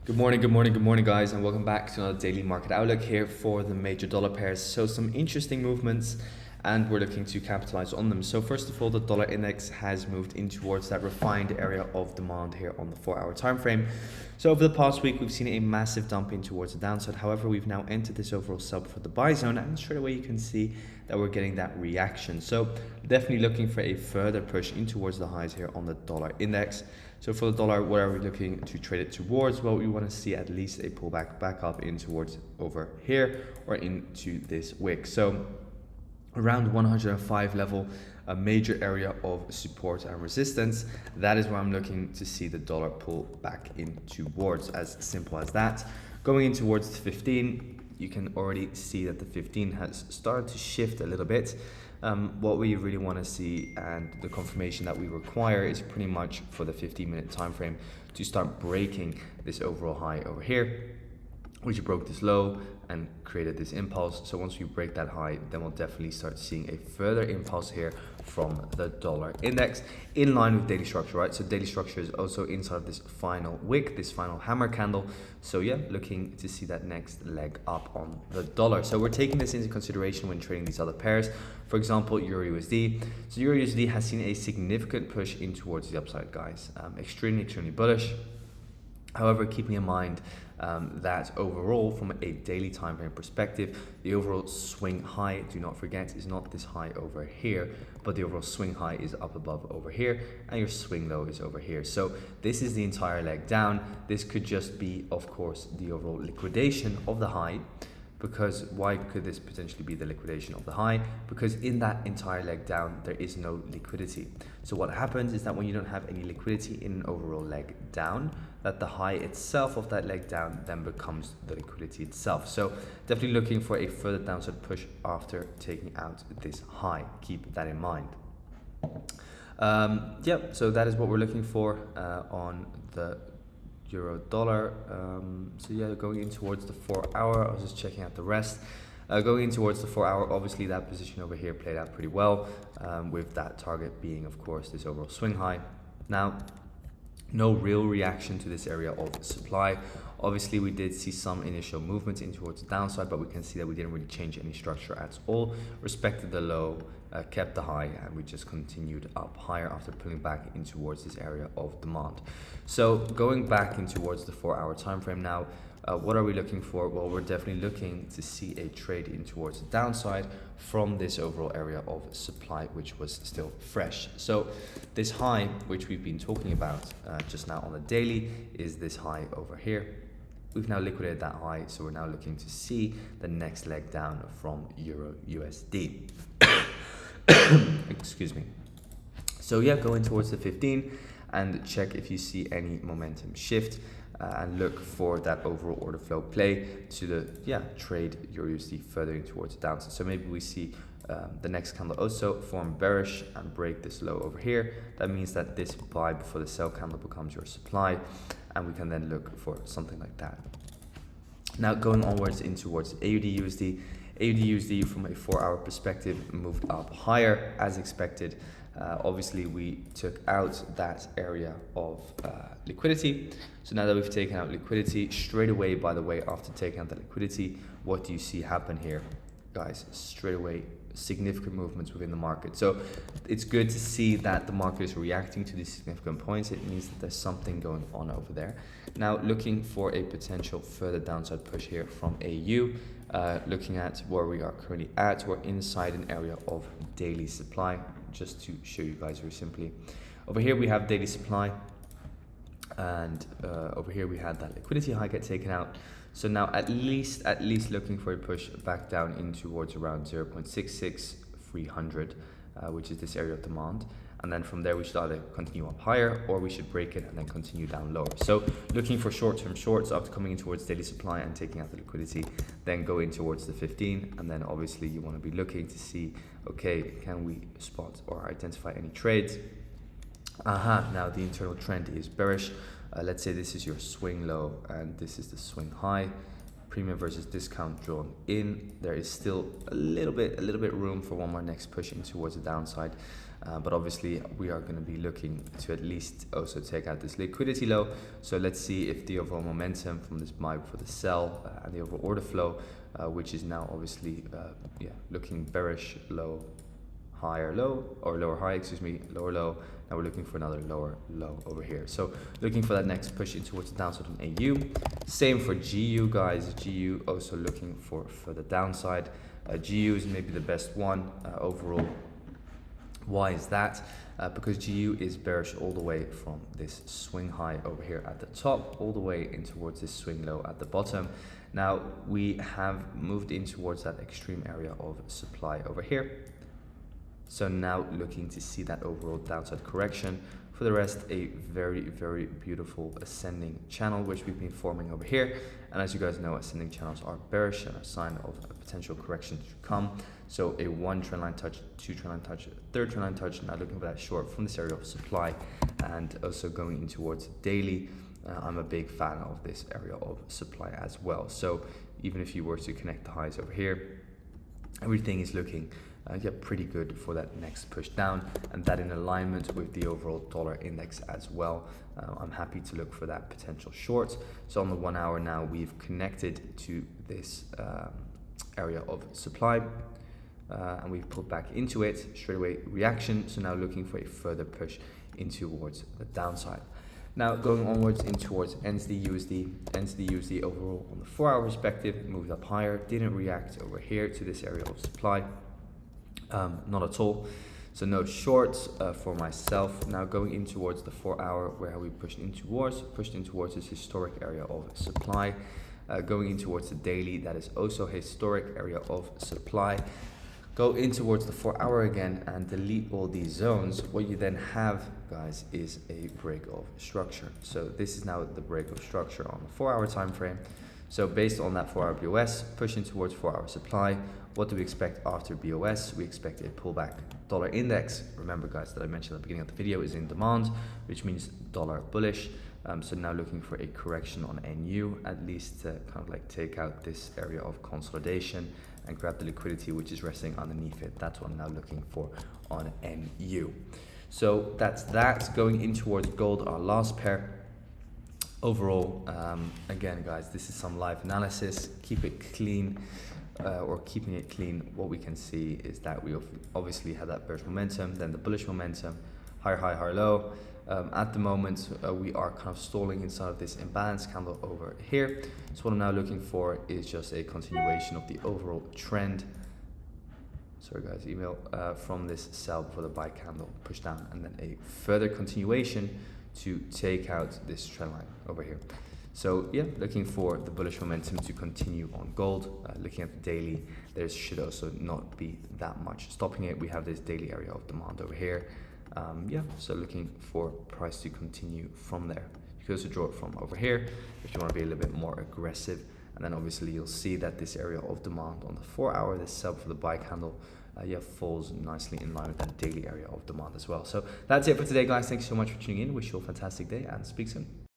Good morning, guys, and welcome back to another daily market outlook here for the major dollar pairs. So some interesting movements, and we're looking to capitalize on them. So first of all, the dollar index has moved in towards that refined area of demand here on the 4-hour time frame. So over the past week, we've seen a massive dump in towards the downside. However, we've now entered this overall sub for the buy zone, and straight away you can see that we're getting that reaction. So definitely looking for a further push in towards the highs here on the dollar index. So for the dollar, what are we looking to trade it towards? Well, we want to see at least a pullback back up in towards over here or into this wick. So around 105 level, a major area of support and resistance. That is where I'm looking to see the dollar pull back in towards, as simple as that. Going in towards the 15, you can already see that the 15 has started to shift a little bit. What we really want to see and the confirmation that we require is pretty much for the 15-minute time frame to start breaking this overall high over here, which broke this low and created this impulse. So once we break that high, then we'll definitely start seeing a further impulse here from the dollar index in line with daily structure, right? So daily structure is also inside of this final wick, this final hammer candle. So yeah, looking to see that next leg up on the dollar. So we're taking this into consideration when trading these other pairs. For example, EURUSD. So EURUSD has seen a significant push in towards the upside, guys. Extremely bullish. However, keeping in mind that overall, from a daily time frame perspective, the overall swing high, do not forget, is not this high over here, but the overall swing high is up above over here, and your swing low is over here. So this is the entire leg down. This could just be, of course, the overall liquidation of the high. Because why could this potentially be the liquidation of the high? Because in that entire leg down, there is no liquidity. So what happens is that when you don't have any liquidity in an overall leg down, that the high itself of that leg down then becomes the liquidity itself. So definitely looking for a further downside push after taking out this high. Keep that in mind. So that is what we're looking for on the euro dollar. So yeah, going in towards the 4-hour, I was just checking out the rest. Going in towards the 4-hour, obviously that position over here played out pretty well, with that target being, of course, this overall swing high. Now, no real reaction to this area of supply. Obviously, we did see some initial movements in towards the downside, but we can see that we didn't really change any structure at all. Respected the low, kept the high, and we just continued up higher after pulling back in towards this area of demand. So going back in towards the 4-hour time frame now, what are we looking for? Well, we're definitely looking to see a trade in towards the downside from this overall area of supply, which was still fresh. So this high, which we've been talking about just now on the daily, is this high over here. We've now liquidated that high, so we're now looking to see the next leg down from EURUSD. Excuse me. So yeah, going towards the 15 and check if you see any momentum shift. And look for that overall order flow play to the trade EURUSD further in towards the downside. So maybe we see the next candle also form bearish and break this low over here. That means that this buy before the sell candle becomes your supply, and we can then look for something like that. Now going onwards in towards AUDUSD. AUDUSD from a 4-hour perspective moved up higher as expected. Obviously, we took out that area of liquidity. So now that we've taken out liquidity, straight away, by the way, after taking out the liquidity, what do you see happen here, guys? Straight away, significant movements within the market. So it's good to see that the market is reacting to these significant points. It means that there's something going on over there. Now, looking for a potential further downside push here from AU. Looking at where we are currently at, we're inside an area of daily supply. Just to show you guys very simply, over here we have daily supply, and over here we had that liquidity high get taken out. So now at least looking for a push back down in towards around 0.66300, which is this area of demand. And then from there we should either continue up higher, or we should break it and then continue down lower. So looking for short-term shorts after coming in towards daily supply and taking out the liquidity, then go in towards the 15. And then obviously you want to be looking to see, okay, can we spot or identify any trades? Now the internal trend is bearish. Let's say this is your swing low and this is the swing high. premium versus discount drawn in. There is still a little bit room for one more next push in towards the downside, but obviously we are going to be looking to at least also take out this liquidity low. So let's see if the overall momentum from this buy for the sell and the overall order flow, which is now obviously looking bearish, low higher low, or lower high, excuse me, lower low. Now we're looking for another lower low over here. So looking for that next push in towards the downside on AU. Same for GU, guys. GU also looking for the downside. GU is maybe the best one overall. Why is that? Because GU is bearish all the way from this swing high over here at the top, all the way in towards this swing low at the bottom. Now we have moved in towards that extreme area of supply over here. So now looking to see that overall downside correction. For the rest, a very beautiful ascending channel, which we've been forming over here. And as you guys know, ascending channels are bearish and a sign of a potential correction to come. So a 1 trend line touch, 2 trend line touch, 3rd trend line touch. Now looking for that short from this area of supply, and also going in towards daily. I'm a big fan of this area of supply as well. So even if you were to connect the highs over here, everything is looking pretty good for that next push down, and that in alignment with the overall dollar index as well. I'm happy to look for that potential short. So on the 1 hour now, we've connected to this area of supply, and we've pulled back into it, straight away reaction. So now looking for a further push in towards the downside. Now going onwards in towards NZDUSD. NZDUSD overall on the 4 hour perspective moved up higher, didn't react over here to this area of supply, not at all. So no shorts for myself. Now going in towards the 4 hour, where we pushed in towards this historic area of supply. Going in towards the daily, that is also a historic area of supply. Go in towards the 4 hour again and delete all these zones. What you then have, guys, is a break of structure. So this is now the break of structure on the 4 hour time frame. So based on that 4 hour BOS, pushing towards 4 hour supply, what do we expect after BOS? We expect a pullback. Dollar index, remember guys, that I mentioned at the beginning of the video, is in demand, which means dollar bullish. So now looking for a correction on NU, at least to kind of like take out this area of consolidation and grab the liquidity which is resting underneath it. That's what I'm now looking for on NU. So that's that. Going in towards gold, our last pair. Overall, again guys, this is some live analysis. Keep it clean, or keeping it clean. What we can see is that we obviously had that bearish momentum, then the bullish momentum, higher high, higher low. At the moment, we are kind of stalling inside of this imbalance candle over here. So what I'm now looking for is just a continuation of the overall trend. Sorry guys, email from this sell before the buy candle, push down, and then a further continuation to take out this trend line over here. So yeah, looking for the bullish momentum to continue on gold. Looking at the daily, there should also not be that much stopping it. We have this daily area of demand over here. So looking for price to continue from there. You can also draw it from over here if you want to be a little bit more aggressive. And then obviously you'll see that this area of demand on the 4 hour, this sell for the buy candle, falls nicely in line with that daily area of demand as well. So that's it for today, guys. Thanks so much for tuning in. Wish you all a fantastic day and speak soon.